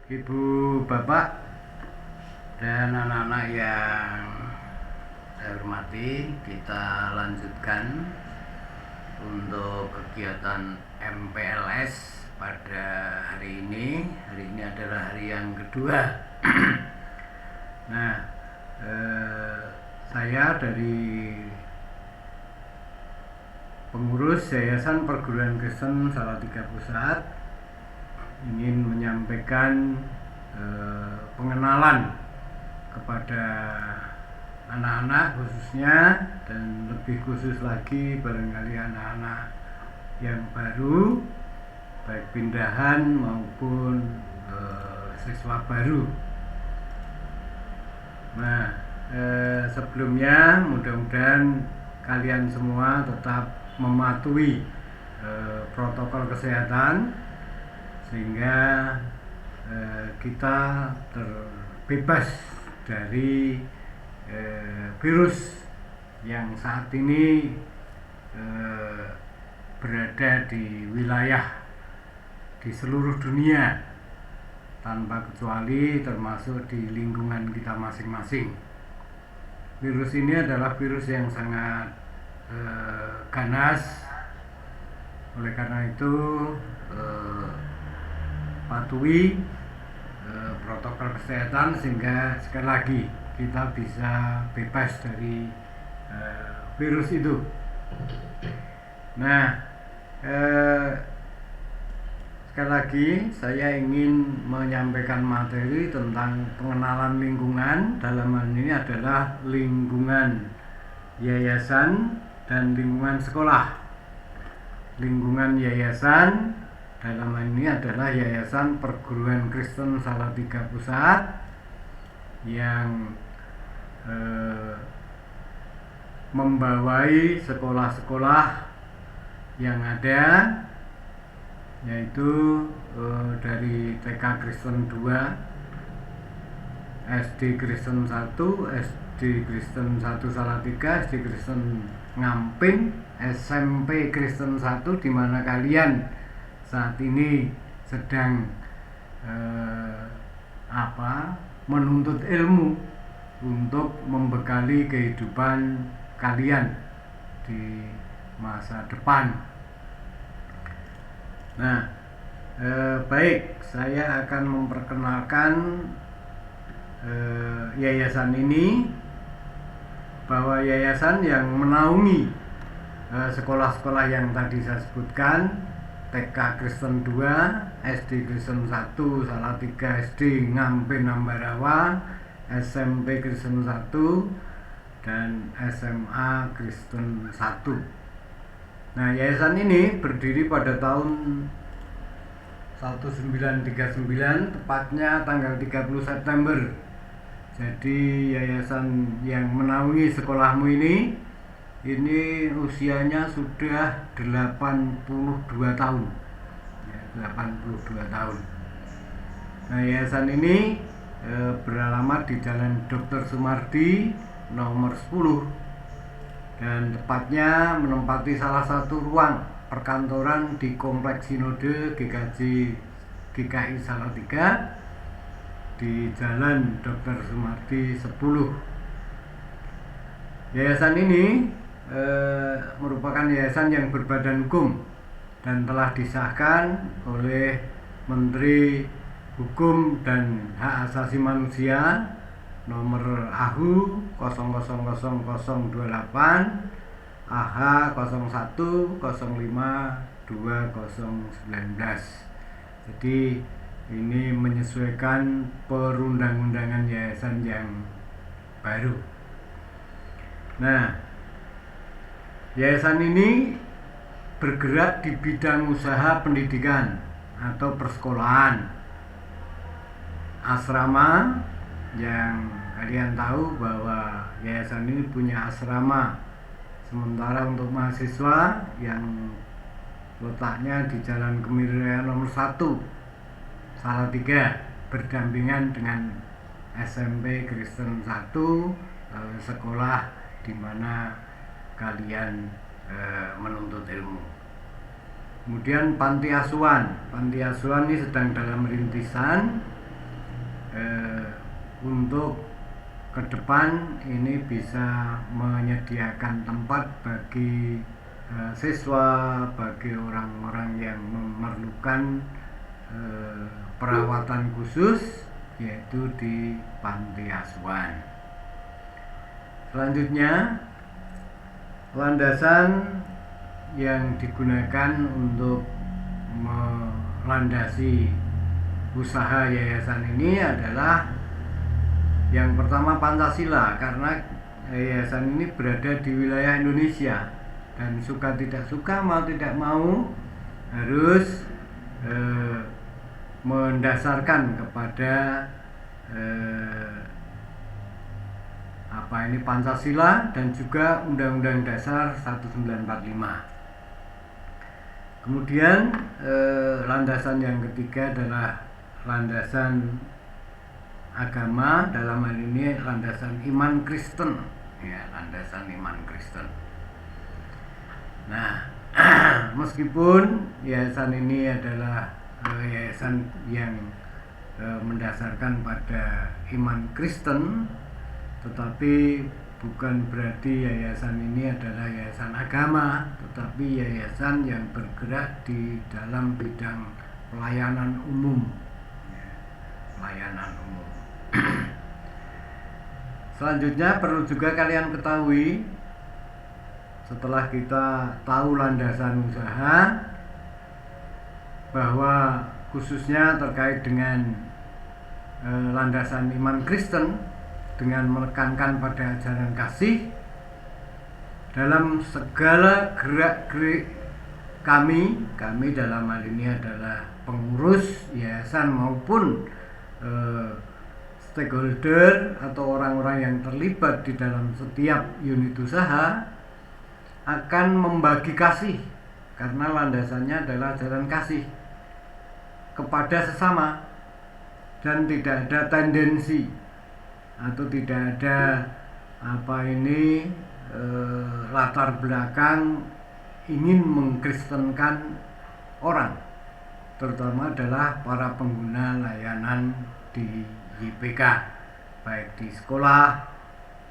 Ibu, Bapak, dan anak-anak yang saya hormati, kita lanjutkan untuk kegiatan MPLS pada hari ini. Hari ini adalah hari yang kedua. Nah, saya dari pengurus Yayasan Perguruan Kristen Salatiga Pusat ingin menyampaikan pengenalan kepada anak-anak khususnya, dan lebih khusus lagi barangkali anak-anak yang baru, baik pindahan maupun siswa baru. Nah, sebelumnya mudah-mudahan kalian semua tetap mematuhi protokol kesehatan sehingga kita terbebas dari virus yang saat ini berada di wilayah di seluruh dunia tanpa kecuali, termasuk di lingkungan kita masing-masing. Virus ini adalah virus yang sangat ganas. Oleh karena itu patuhi protokol kesehatan sehingga sekali lagi kita bisa bebas dari virus itu. Nah, sekali lagi saya ingin menyampaikan materi tentang pengenalan lingkungan. Dalam hal ini adalah lingkungan yayasan dan lingkungan sekolah. Lingkungan yayasan dalam hal ini adalah Yayasan Perguruan Kristen Salatiga Pusat yang membawai sekolah-sekolah yang ada, yaitu dari TK Kristen 2, SD Kristen 1, SD Kristen 1 Salatiga, SD Kristen Ngampin, SMP Kristen 1, di mana kalian saat ini sedang menuntut ilmu untuk membekali kehidupan kalian di masa depan. Nah, baik, saya akan memperkenalkan yayasan ini, bahwa yayasan yang menaungi sekolah-sekolah yang tadi saya sebutkan, TK Kristen 2, SD Kristen 1 Salatiga, SD Ngampin Ambarawa, SMP Kristen 1, dan SMA Kristen 1. Nah, yayasan ini berdiri pada tahun 1939, tepatnya tanggal 30 September. Jadi yayasan yang menaungi sekolahmu ini usianya sudah 82 tahun. Ya, 82 tahun. Nah, yayasan ini beralamat di Jalan Dr. Sumardi nomor 10, dan tepatnya menempati salah satu ruang perkantoran di Kompleks Sinode GKI Salatiga di Jalan Dr. Sumardi 10. Yayasan ini merupakan yayasan yang berbadan hukum dan telah disahkan oleh Menteri Hukum dan Hak Asasi Manusia nomor AHU 000028 AH 01052019. Jadi ini menyesuaikan perundang-undangan yayasan yang baru. Nah, yayasan ini bergerak di bidang usaha pendidikan atau persekolahan, asrama, yang kalian tahu bahwa yayasan ini punya asrama sementara untuk mahasiswa yang letaknya di Jalan Kemiren nomor 1 Salatiga, berdampingan dengan SMP Kristen 1, sekolah di mana kalian menuntut ilmu. Kemudian panti asuhan ini sedang dalam rintisan, untuk ke depan ini bisa menyediakan tempat bagi siswa, bagi orang-orang yang memerlukan perawatan khusus, yaitu di panti asuhan. Selanjutnya, landasan yang digunakan untuk melandasi usaha yayasan ini adalah yang pertama Pancasila, karena yayasan ini berada di wilayah Indonesia dan suka tidak suka, mau tidak mau harus mendasarkan kepada Pancasila dan juga Undang-Undang Dasar 1945. Kemudian landasan yang ketiga adalah landasan agama, dalam hal ini landasan iman Kristen, ya, landasan iman Kristen. Nah, meskipun yayasan ini adalah yayasan yang mendasarkan pada iman Kristen, tetapi bukan berarti yayasan ini adalah yayasan agama, tetapi yayasan yang bergerak di dalam bidang pelayanan umum. Pelayanan umum. Selanjutnya perlu juga kalian ketahui, setelah kita tahu landasan usaha, bahwa khususnya terkait dengan landasan iman Kristen, dengan menekankan pada ajaran kasih dalam segala gerak-gerik kami dalam hal ini adalah pengurus yayasan maupun stakeholder atau orang-orang yang terlibat di dalam setiap unit usaha akan membagi kasih, karena landasannya adalah ajaran kasih kepada sesama dan tidak ada tendensi atau tidak ada latar belakang ingin mengkristenkan orang, terutama adalah para pengguna layanan di YPK, baik di sekolah,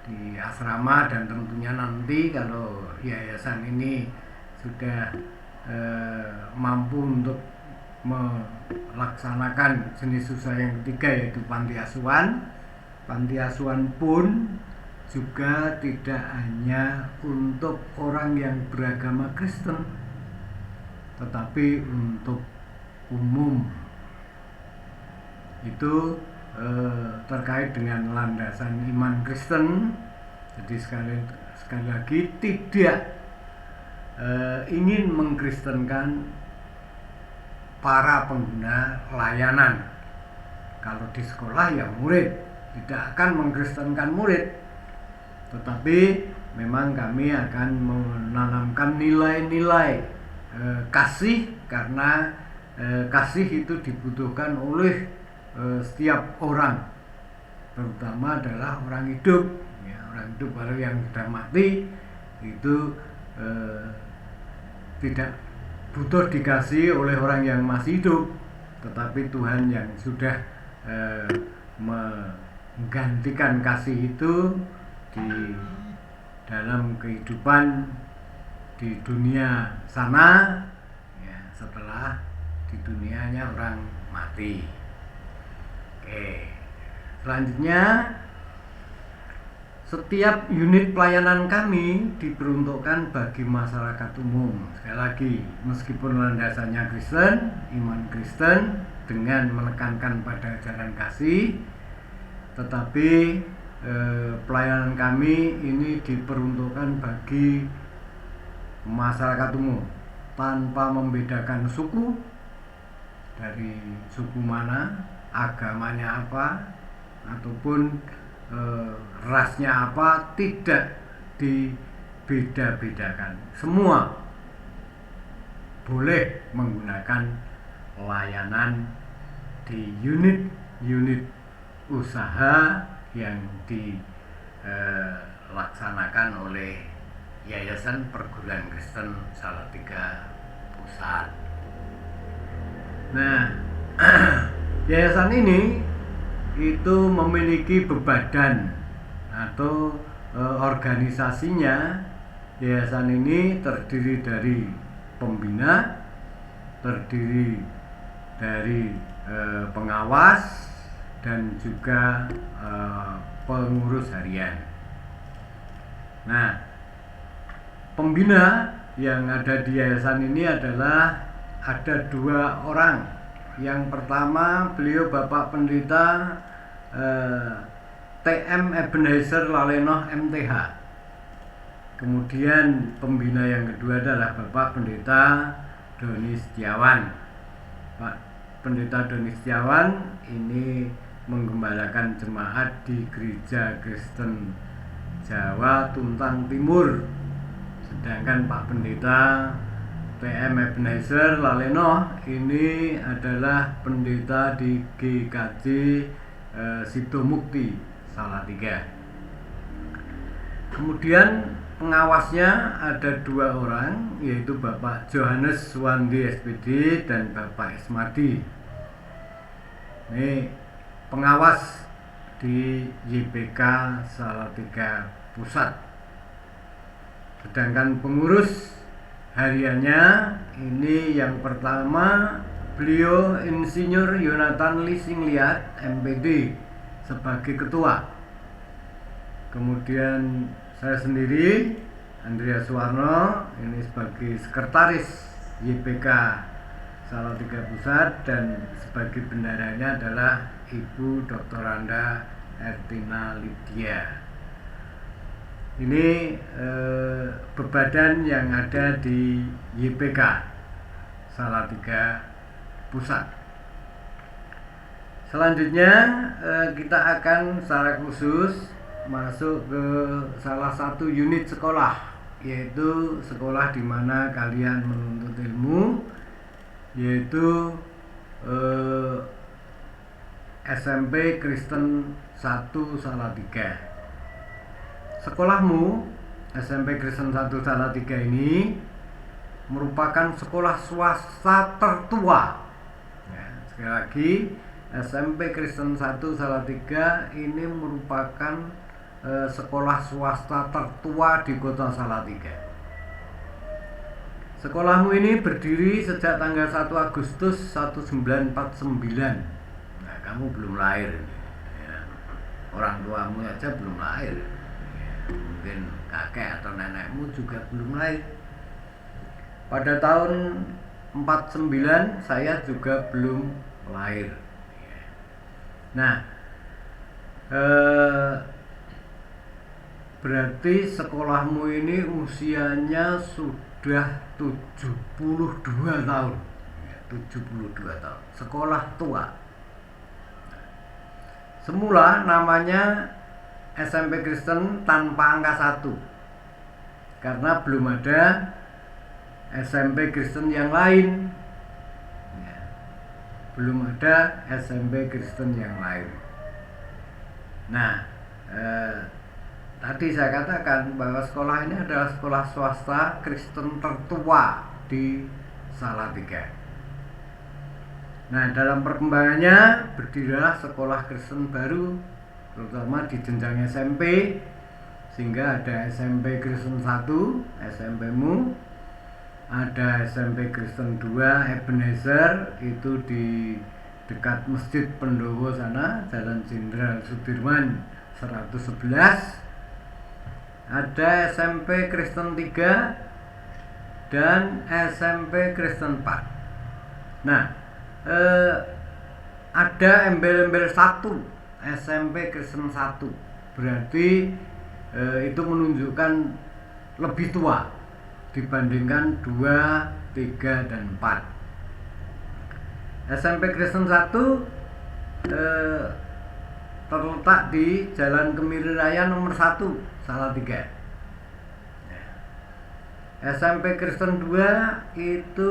di asrama, dan tentunya nanti kalau yayasan ini sudah mampu untuk melaksanakan jenis usaha yang ketiga, yaitu panti asuhan. Panti asuhan pun juga tidak hanya untuk orang yang beragama Kristen, tetapi untuk umum. Itu terkait dengan landasan iman Kristen. Jadi sekali lagi tidak ingin mengkristenkan para pengguna layanan. Kalau di sekolah ya murid, tidak akan mengkristenkan murid, tetapi memang kami akan menanamkan nilai-nilai kasih, karena kasih itu dibutuhkan oleh setiap orang, terutama adalah orang hidup, ya, orang hidup. Kalau yang sudah mati itu tidak butuh dikasih oleh orang yang masih hidup, tetapi Tuhan yang sudah menggantikan kasih itu di dalam kehidupan di dunia sana, ya, setelah di dunianya orang mati. Oke, selanjutnya setiap unit pelayanan kami diperuntukkan bagi masyarakat umum. Sekali lagi, meskipun landasannya Kristen, iman Kristen dengan menekankan pada ajaran kasih, tetapi pelayanan kami ini diperuntukkan bagi masyarakat umum tanpa membedakan suku, dari suku mana, agamanya apa, ataupun rasnya apa, tidak dibeda-bedakan. Semua boleh menggunakan layanan di unit-unit usaha yang dilaksanakan oleh Yayasan Perguruan Kristen Salatiga Pusat. Nah, yayasan ini itu memiliki bebadan atau organisasinya. Yayasan ini terdiri dari pembina, terdiri dari pengawas, dan juga pengurus harian. Nah, pembina yang ada di yayasan ini adalah ada 2 orang. Yang pertama, beliau Bapak Pendeta TM Ebenezer Lalenoh MTH. Kemudian pembina yang kedua adalah Bapak Pendeta Doni Setiawan. Pak Pendeta Doni Setiawan ini menggembalakan jemaat di Gereja Kristen Jawa Tuntang Timur. Sedangkan Pak Pendeta TM Ebenezer Lalenoh ini adalah pendeta di GKJ Sidomukti Salatiga. Kemudian pengawasnya ada 2 orang, yaitu Bapak Johannes Suwandi SPD dan Bapak Ismadi. Ini pengawas di YPK Salatiga Pusat. Sedangkan pengurus hariannya ini yang pertama, beliau Insinyur Yonatan Lee Singliat MPD sebagai ketua. Kemudian saya sendiri, Andreas Suwarno, ini sebagai sekretaris YPK Salatiga Pusat, dan sebagai bendaranya adalah Ibu Dr. Anda Ertina Lydia. Ini bebadan yang ada di YPK Salatiga Pusat. Selanjutnya kita akan secara khusus masuk ke salah satu unit sekolah, yaitu sekolah di mana kalian menuntut ilmu, yaitu SMP Kristen 1 Salatiga. Sekolahmu SMP Kristen 1 Salatiga ini merupakan sekolah swasta tertua. Ya, sekali lagi, SMP Kristen 1 Salatiga ini merupakan sekolah swasta tertua di kota Salatiga. Sekolahmu ini berdiri sejak tanggal 1 Agustus 1949. Nah, kamu belum lahir. Ya, orang tuamu aja belum lahir. Mungkin kakek atau nenekmu juga belum lahir. Pada tahun 49 saya juga belum lahir. Nah, berarti sekolahmu ini usianya sudah 72 tahun. 72 tahun. Sekolah tua. Semula namanya SMP Kristen tanpa angka 1, karena belum ada SMP Kristen yang lain. Ya, belum ada SMP Kristen yang lain. Nah, tadi saya katakan bahwa sekolah ini adalah sekolah swasta Kristen tertua di Salatiga. Nah, dalam perkembangannya berdirilah sekolah Kristen baru, terutama di jenjang SMP, sehingga ada SMP Kristen 1 SMP-mu, ada SMP Kristen 2 Ebenezer, itu di dekat Masjid Pendowo sana, Jalan Jenderal Sudirman 111. Ada SMP Kristen 3 dan SMP Kristen 4. Nah, ada embel-embel 1 SMP Kristen 1, berarti itu menunjukkan lebih tua dibandingkan 2, 3, dan 4. SMP Kristen 1 terletak di Jalan Kemiri Raya nomor 1 Salatiga. SMP Kristen 2 itu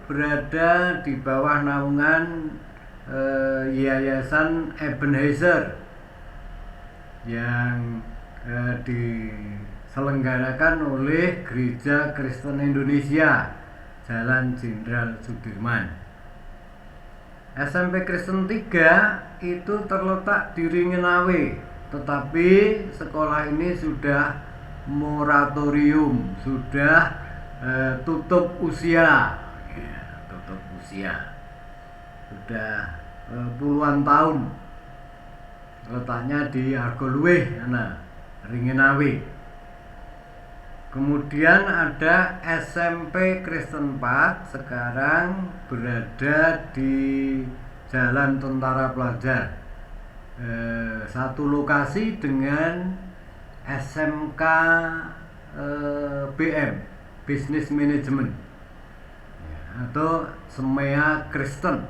berada di bawah naungan Yayasan Ebenezer yang diselenggarakan oleh Gereja Kristen Indonesia Jalan Jenderal Sudirman. SMP Kristen 3 itu terletak di Ringenawe, tetapi sekolah ini sudah moratorium, sudah tutup usia, ya, tutup usia, sudah puluhan tahun. Letaknya di Argoluwih, Ringenawe. Kemudian ada SMP Kristen 4, sekarang berada di Jalan Tentara Pelajar, satu lokasi dengan SMK BM, Business Management, atau Semea Kristen.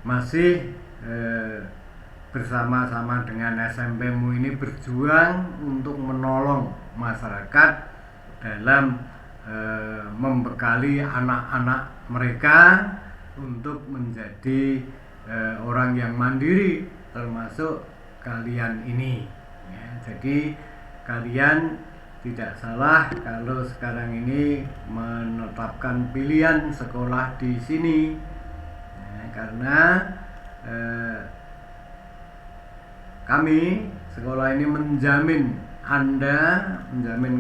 Masih bersama-sama dengan SMP-mu ini berjuang untuk menolong masyarakat dalam membekali anak-anak mereka untuk menjadi orang yang mandiri, termasuk kalian ini, ya. Jadi kalian tidak salah kalau sekarang ini menetapkan pilihan sekolah di sini, ya, karena kami sekolah ini menjamin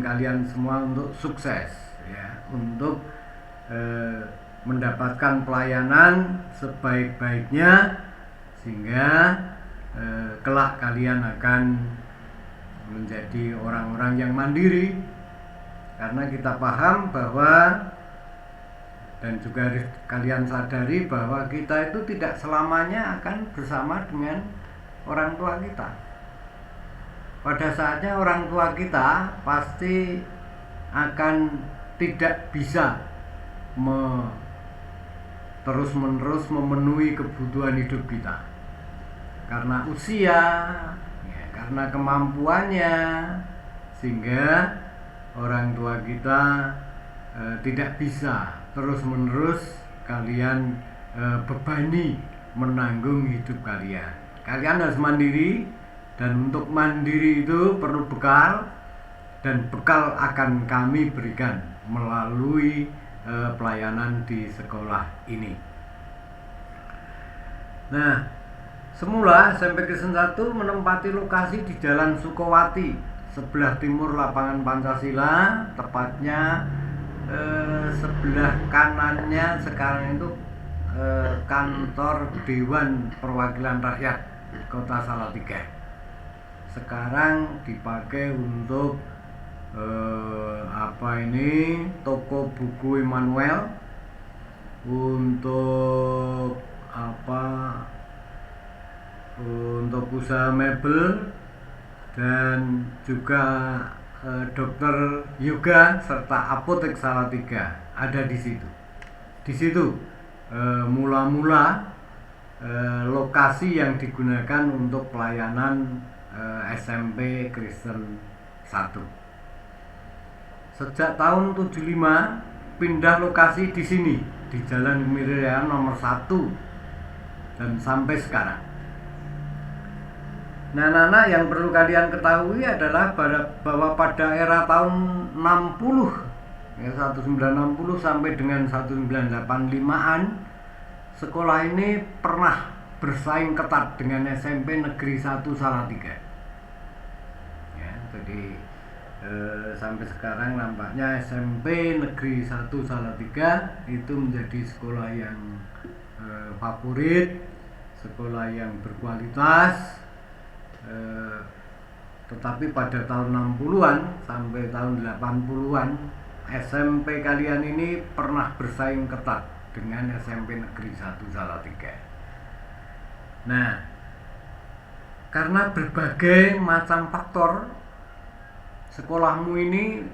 kalian semua untuk sukses, ya, untuk mendapatkan pelayanan sebaik-baiknya, sehingga kelak kalian akan menjadi orang-orang yang mandiri, karena kita paham bahwa, dan juga kalian sadari bahwa kita itu tidak selamanya akan bersama dengan orang tua kita. Pada saatnya orang tua kita pasti akan tidak bisa terus-menerus memenuhi kebutuhan hidup kita karena usia, ya, karena kemampuannya, sehingga orang tua kita tidak bisa terus-menerus kalian bebani menanggung hidup kalian. Kalian harus mandiri, dan untuk mandiri itu perlu bekal, dan bekal akan kami berikan melalui pelayanan di sekolah ini. Nah, semula SMP Kristen 1 menempati lokasi di Jalan Sukowati, sebelah timur lapangan Pancasila, tepatnya sebelah kanannya sekarang itu kantor Dewan Perwakilan Rakyat Kota Salatiga. Sekarang dipakai untuk toko buku Immanuel, untuk untuk usaha mebel, dan juga dokter yoga serta apotek Salatiga ada di situ. Di situ mula-mula lokasi yang digunakan untuk pelayanan SMP Kristen 1. Sejak tahun 75 pindah lokasi di sini, di Jalan Kemiren nomor 1, dan sampai sekarang. Nah, anak-anak, yang perlu kalian ketahui adalah bahwa pada era tahun 60, ya, 1960 sampai dengan 1985-an, sekolah ini pernah bersaing ketat dengan SMP Negeri 1 Salatiga. Ya, jadi sampai sekarang nampaknya SMP Negeri 1 Salatiga itu menjadi sekolah yang favorit, sekolah yang berkualitas. Tetapi pada tahun 60-an sampai tahun 80-an, SMP kalian ini pernah bersaing ketat dengan SMP Negeri 1 Salatiga. Nah, karena berbagai macam faktor, sekolahmu ini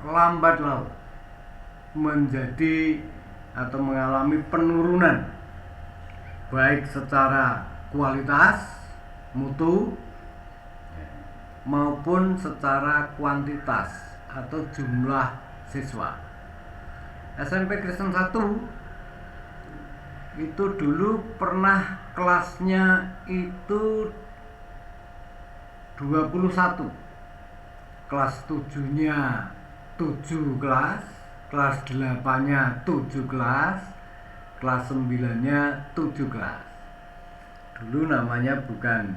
lambat laun menjadi atau mengalami penurunan, baik secara kualitas, mutu, maupun secara kuantitas atau jumlah siswa. SMP Kristen 1 itu dulu pernah kelasnya itu 21. Kelas 7-nya 7 kelas, kelas 8-nya 7 kelas, kelas 9-nya 7 kelas. Dulu namanya bukan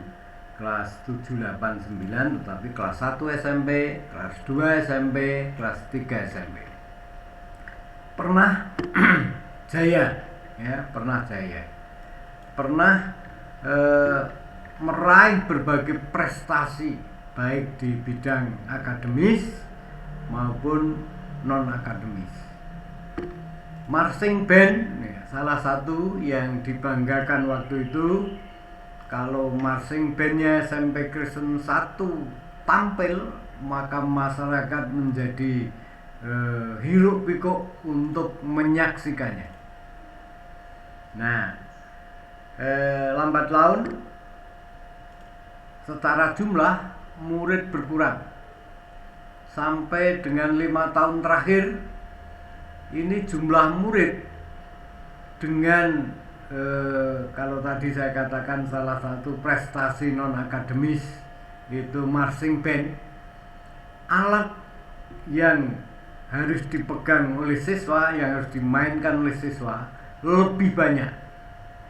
kelas 7, 8, 9, tetapi kelas 1 SMP, kelas 2 SMP, kelas 3 SMP. Pernah jaya, ya, pernah jaya. Pernah meraih berbagai prestasi baik di bidang akademis maupun non akademis. Marching band, ya, salah satu yang dibanggakan waktu itu. Kalau marching bandnya SMP Kristen 1 tampil, maka masyarakat menjadi hiruk pikuk untuk menyaksikannya. Nah, lambat laun secara jumlah murid berkurang. Sampai dengan 5 tahun terakhir ini jumlah murid dengan kalau tadi saya katakan salah satu prestasi non akademis itu marching band, alat yang harus dipegang oleh siswa, yang harus dimainkan oleh siswa lebih banyak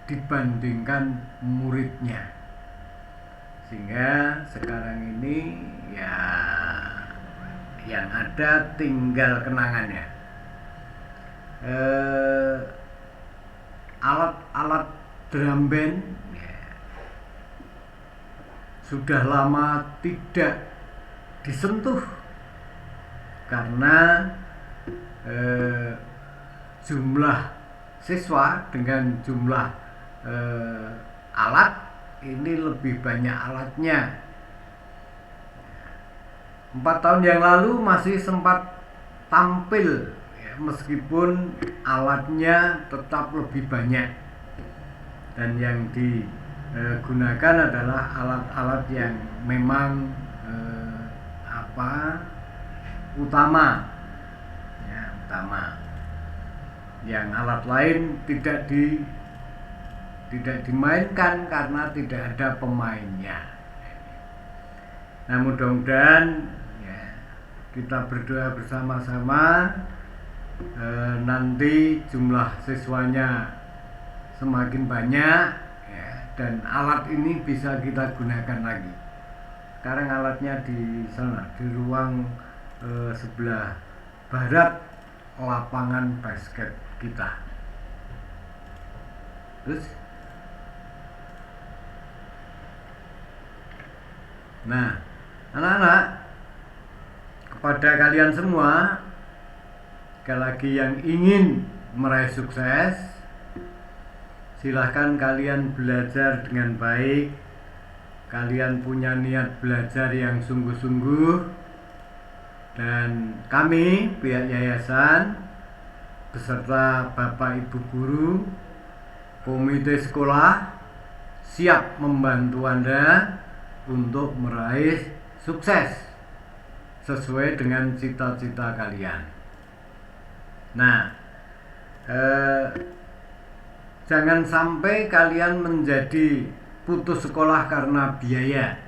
dibandingkan muridnya. Sehingga sekarang ini ya yang ada tinggal kenangannya. Alat-alat drum band ya, sudah lama tidak disentuh karena jumlah siswa dengan jumlah alat ini lebih banyak alatnya. 4 tahun yang lalu masih sempat tampil, meskipun alatnya tetap lebih banyak, dan yang digunakan adalah alat-alat yang memang utama, ya, utama. Yang alat lain tidak dimainkan karena tidak ada pemainnya. Nah, mudah-mudahan ya, kita berdoa bersama-sama. Nanti jumlah siswanya semakin banyak ya, dan alat ini bisa kita gunakan lagi. Sekarang alatnya di sana, di ruang sebelah barat lapangan basket kita. Terus, nah, anak-anak, kepada kalian semua, sekali lagi yang ingin meraih sukses, silahkan kalian belajar dengan baik. Kalian punya niat belajar yang sungguh-sungguh, dan kami pihak yayasan beserta Bapak Ibu guru, komite sekolah siap membantu Anda untuk meraih sukses sesuai dengan cita-cita kalian. Nah, jangan sampai kalian menjadi putus sekolah karena biaya,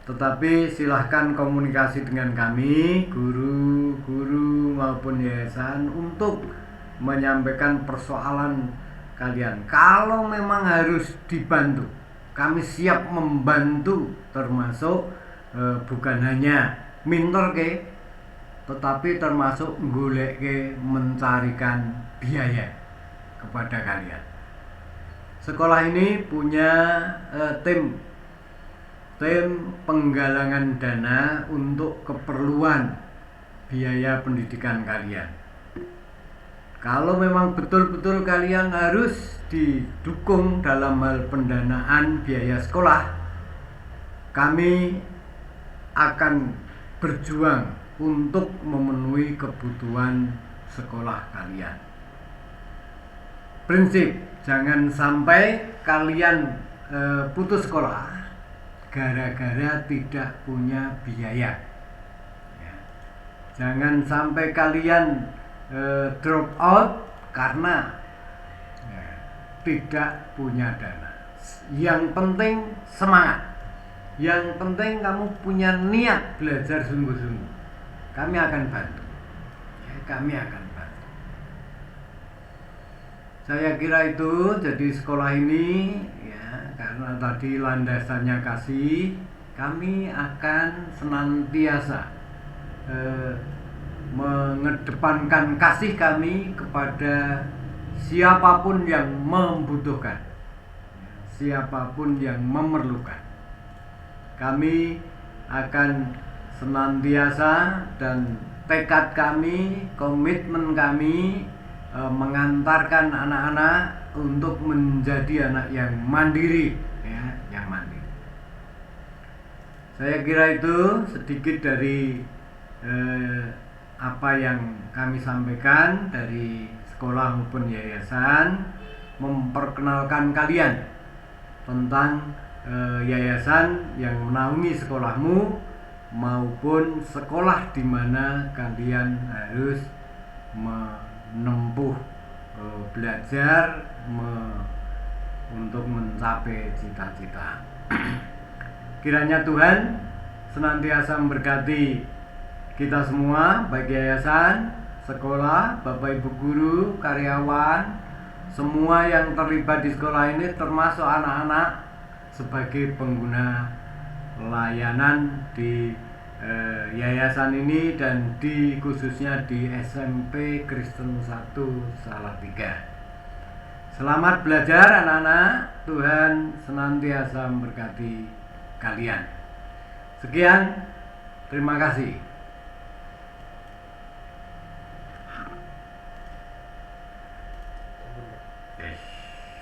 tetapi silahkan komunikasi dengan kami, guru maupun yayasan, untuk menyampaikan persoalan kalian. Kalau memang harus dibantu, kami siap membantu, termasuk bukan hanya minter ke, tetapi termasuk golek ke, mencarikan biaya kepada kalian. Sekolah ini punya tim penggalangan dana untuk keperluan biaya pendidikan kalian. Kalau memang betul-betul kalian harus didukung dalam hal pendanaan biaya sekolah, kami akan berjuang untuk memenuhi kebutuhan sekolah kalian. Prinsip, jangan sampai kalian putus sekolah gara-gara tidak punya biaya. Ya. Jangan sampai kalian drop out karena tidak punya dana. Yang penting semangat. Yang penting kamu punya niat belajar sungguh-sungguh. Kami akan bantu. Ya, kami akan bantu. Saya kira itu jadi sekolah ini ya, karena tadi landasannya kasih, kami akan senantiasa mengedepankan kasih kami kepada siapapun yang membutuhkan, siapapun yang memerlukan. Kami akan senantiasa, dan tekad kami, komitmen kami mengantarkan anak-anak untuk menjadi anak yang mandiri, ya, yang mandiri. Saya kira itu sedikit dari apa yang kami sampaikan dari sekolah maupun yayasan, memperkenalkan kalian tentang yayasan yang menaungi sekolahmu maupun sekolah di mana kalian harus menempuh belajar untuk mencapai cita-cita. Kiranya Tuhan senantiasa memberkati kita semua, baik yayasan, sekolah, Bapak Ibu guru, karyawan, semua yang terlibat di sekolah ini, termasuk anak-anak sebagai pengguna layanan di yayasan ini dan khususnya di SMP Kristen 1 Salatiga. Selamat belajar anak-anak, Tuhan senantiasa memberkati kalian. Sekian, terima kasih.